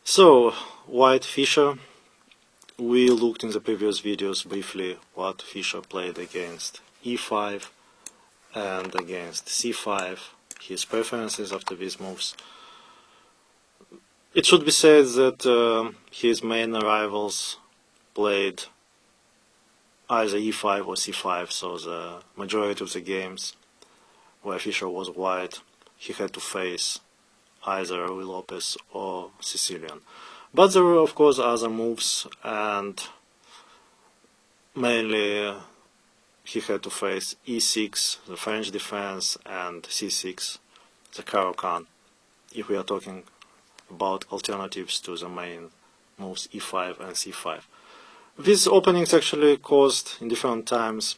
So, white Fischer. We looked in the previous videos briefly what Fischer played against e5 and against c5, his preferences after these moves. It should be said that his main rivals played either e5 or c5, so the majority of the games where Fischer was white, he had to face either Ruy Lopez or Sicilian. But there were of course other moves, and mainly he had to face e6, the French defense, and c6, the Caro-Kann, if we are talking about alternatives to the main moves e5 and c5. These openings actually caused in different times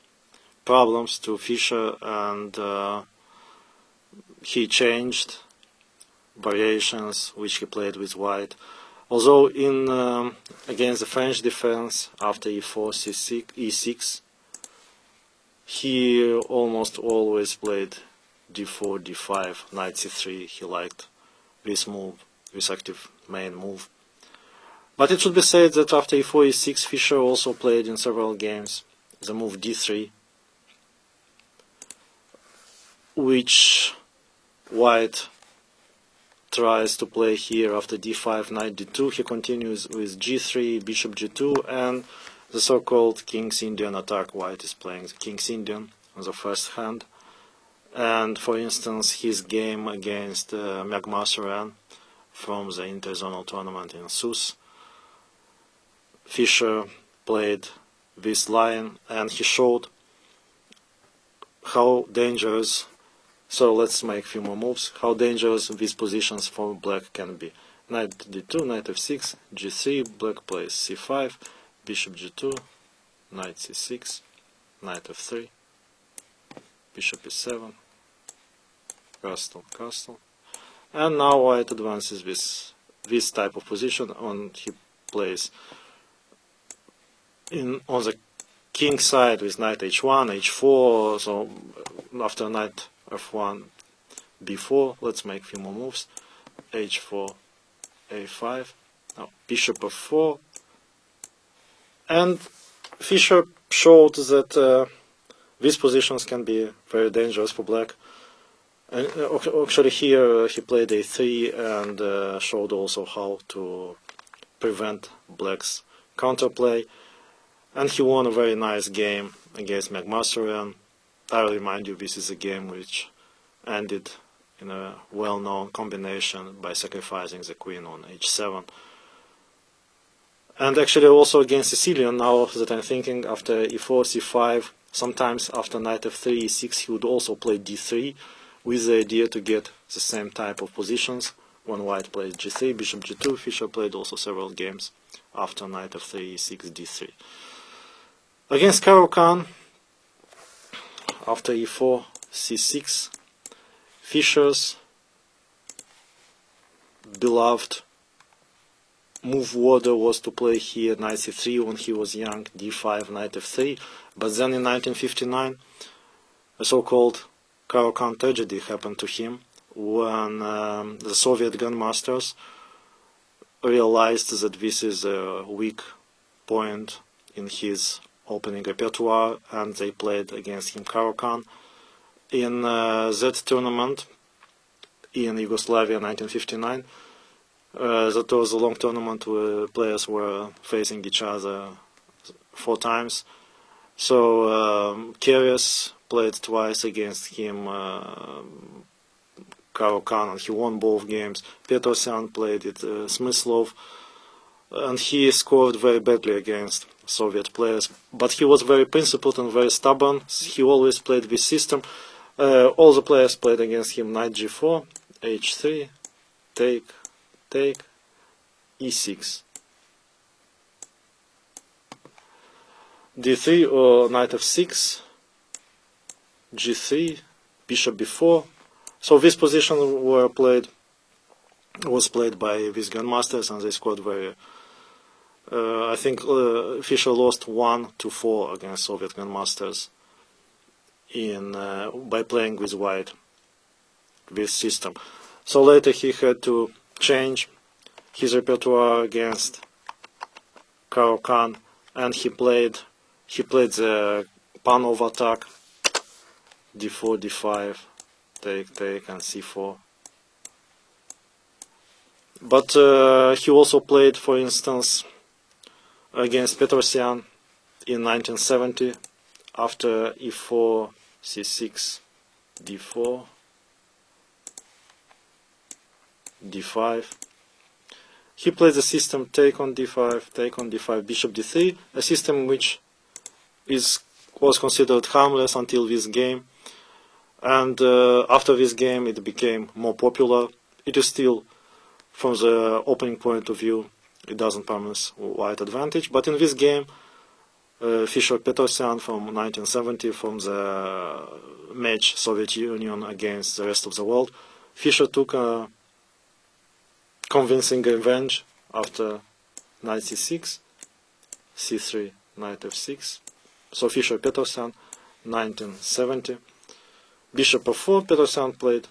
problems to Fischer, and he changed variations which he played with white. Although in against the French defense after e4, c6, e6, he almost always played d4, d5, knight c3. He liked this move, this active main move. But it should be said that after e4, e6, Fischer also played in several games the move d3, which white tries to play here after d5, knight d2. He continues with g3, bishop g2, and the so-called King's Indian attack. White is playing the King's Indian on the first hand. And for instance, his game against Magmasuran from the interzonal tournament in Sousse, Fischer played this line, and he showed how dangerous. So let's make a few more moves. How dangerous these positions for black can be. Knight d2, knight f6, g3, black plays c5, bishop g2, knight c6, knight f3, bishop e7, castle, castle. And now white advances this type of position, and he plays on the king side with knight h1, h4. So after knight f1, b4, let's make a few more moves. h4, a5, now bishop f4, and Fischer showed that these positions can be very dangerous for black. And actually here he played a3 and showed also how to prevent black's counterplay, and he won a very nice game against Magmasuran. I remind you, this is a game which ended in a well-known combination by sacrificing the queen on h7. And actually also against Sicilian, now that I'm thinking, after e4, c5, sometimes after knight f3, e6, he would also play d3 with the idea to get the same type of positions. When white plays g3, bishop g2, Fischer played also several games after knight f3, e6, d3. Against Caro-Kann, after e4, c6, Fischer's beloved move order was to play here knight c3 when he was young, d5, knight f3. But then in 1959, a so-called Caro-Kann tragedy happened to him when the Soviet grandmasters realized that this is a weak point in his opening repertoire, and they played against him Caro-Kann. In that tournament in Yugoslavia 1959, that was a long tournament where players were facing each other 4 times. So Kyrgios played twice against him, Caro-Kann, and he won both games. Petrosyan played it, Smyslov, and he scored very badly against Soviet players. But he was very principled and very stubborn. He always played this system. All the players played against him knight g4, h3, take, take, e6, d3 or knight f6, g3, bishop b4. So this position was played by these grandmasters, and they scored very. I think Fischer lost 1-4 against Soviet grandmasters by playing with white this system. So later he had to change his repertoire against Caro-Kann, and he played the pawn over attack, d4, d5, take, and c4. But he also played, for instance, against Petrosyan in 1970, after e4, c6, d4, d5. He played the system take on d5, bishop d3, a system which was considered harmless until this game, and after this game it became more popular. It is still, from the opening point of view, it doesn't promise white advantage, but in this game, Fischer-Petrosyan from 1970, from the match Soviet Union against the rest of the world, Fischer took a convincing revenge after knight c6, c3, knight f6. So Fischer-Petrosyan, 1970. Bishop f4, Petrosyan played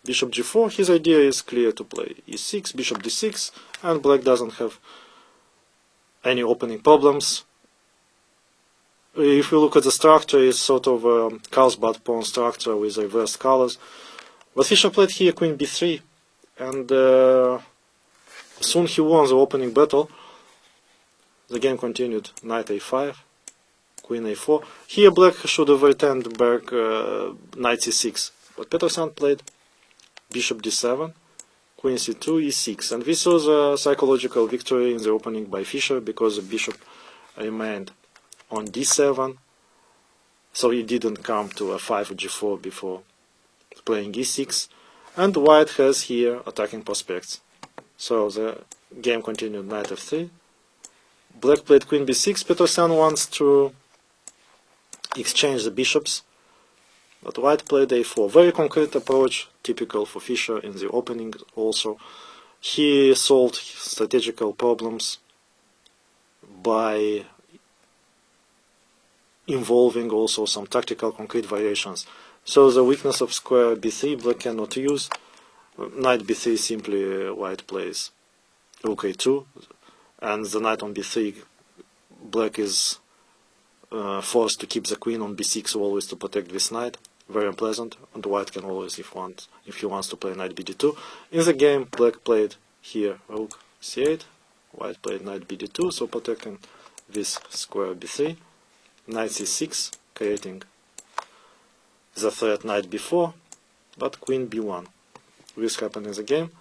bishop g4. His idea is clear to play e6, bishop d6, and black doesn't have any opening problems. If we look at the structure, it's sort of a Carlsbad pawn structure with reversed colors. But Fischer played here queen b3, and soon he won the opening battle. The game continued knight a5, queen a4. Here black should have returned back knight c6, but Petrosyan played bishop d7, queen c2, e6, and this was a psychological victory in the opening by Fischer, because the bishop remained on d7, so he didn't come to f5 or g4 before playing e6, and white has here attacking prospects. So the game continued knight f3. Black played queen b6. Petrosyan wants to exchange the bishops, but white played a4. Very concrete approach, typical for Fischer in the opening also. He solved strategical problems by involving also some tactical concrete variations. So the weakness of square b3 black cannot use. Knight b3 simply white plays rook a2, and the knight on b3 black is forced to keep the queen on b6 always to protect this knight. Very unpleasant, and white can always, if he wants to play knight bd2. In the game, black played here rook c8, white played knight bd2, so protecting this square b3, knight c6, creating the threat knight b4, but queen b1. This happened in the game.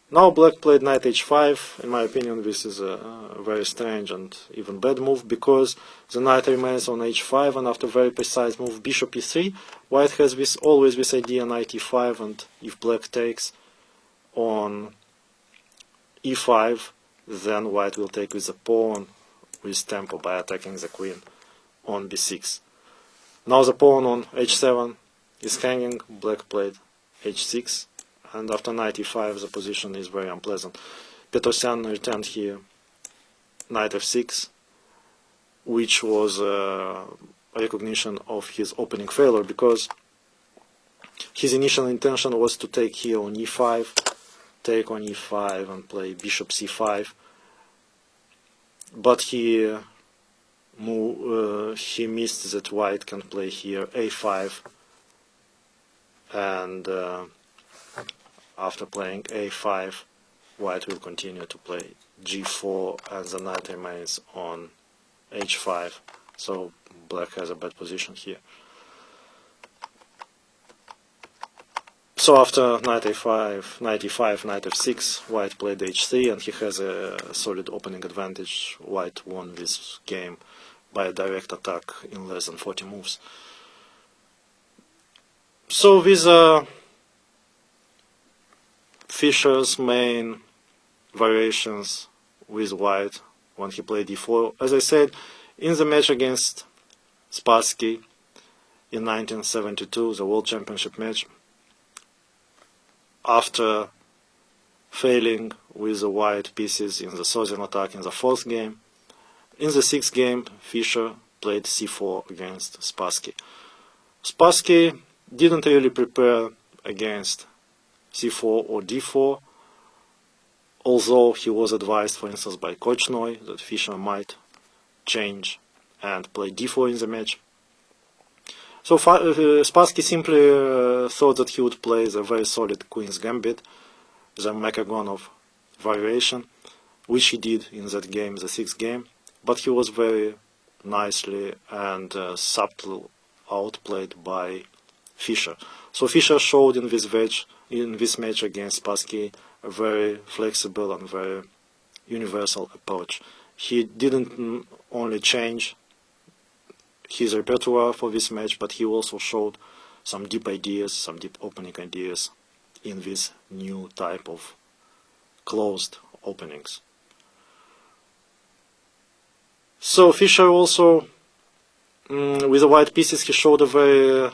Now black played knight h5. In my opinion, this is a very strange and even bad move, because the knight remains on h5, and after very precise move bishop e3, white has always this idea knight e5, and if black takes on e5, then white will take with the pawn with tempo by attacking the queen on b6. Now the pawn on h7 is hanging. Black played h6, and after knight e5 the position is very unpleasant. Petrosyan returned here knight f6, which was a recognition of his opening failure, because his initial intention was to take here on e5, take on e5 and play bishop c5, but he missed that white can play here a5, and after playing a5, white will continue to play g4, and the knight remains on h5, so black has a bad position here. So after knight a5, knight e5, knight f6, white played h3, and he has a solid opening advantage. White won this game by a direct attack in less than 40 moves. So these are Fischer's main variations with white when he played e4. As I said, in the match against Spassky in 1972, the World Championship match, after failing with the white pieces in the Southern attack in the fourth game, in the sixth game, Fischer played c4 against Spassky. Spassky didn't really prepare against c4 or d4. although he was advised, for instance, by Coach Noy that Fischer might change and play d4 in the match. So Spassky simply thought that he would play the very solid Queen's Gambit, the Makagonov variation, which he did in that game, the 6th game, but he was very nicely and subtly outplayed by Fischer. So Fischer showed in this match against Spassky a very flexible and very universal approach. He didn't only change his repertoire for this match, but he also showed some deep ideas, some deep opening ideas in this new type of closed openings. So Fischer also, with the white pieces, he showed a very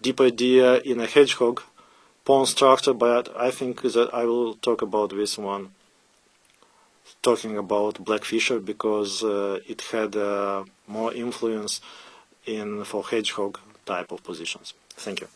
deep idea in a hedgehog pawn structure, but I think that I will talk about this one talking about Black Fischer, because it had more influence for hedgehog type of positions. Thank you.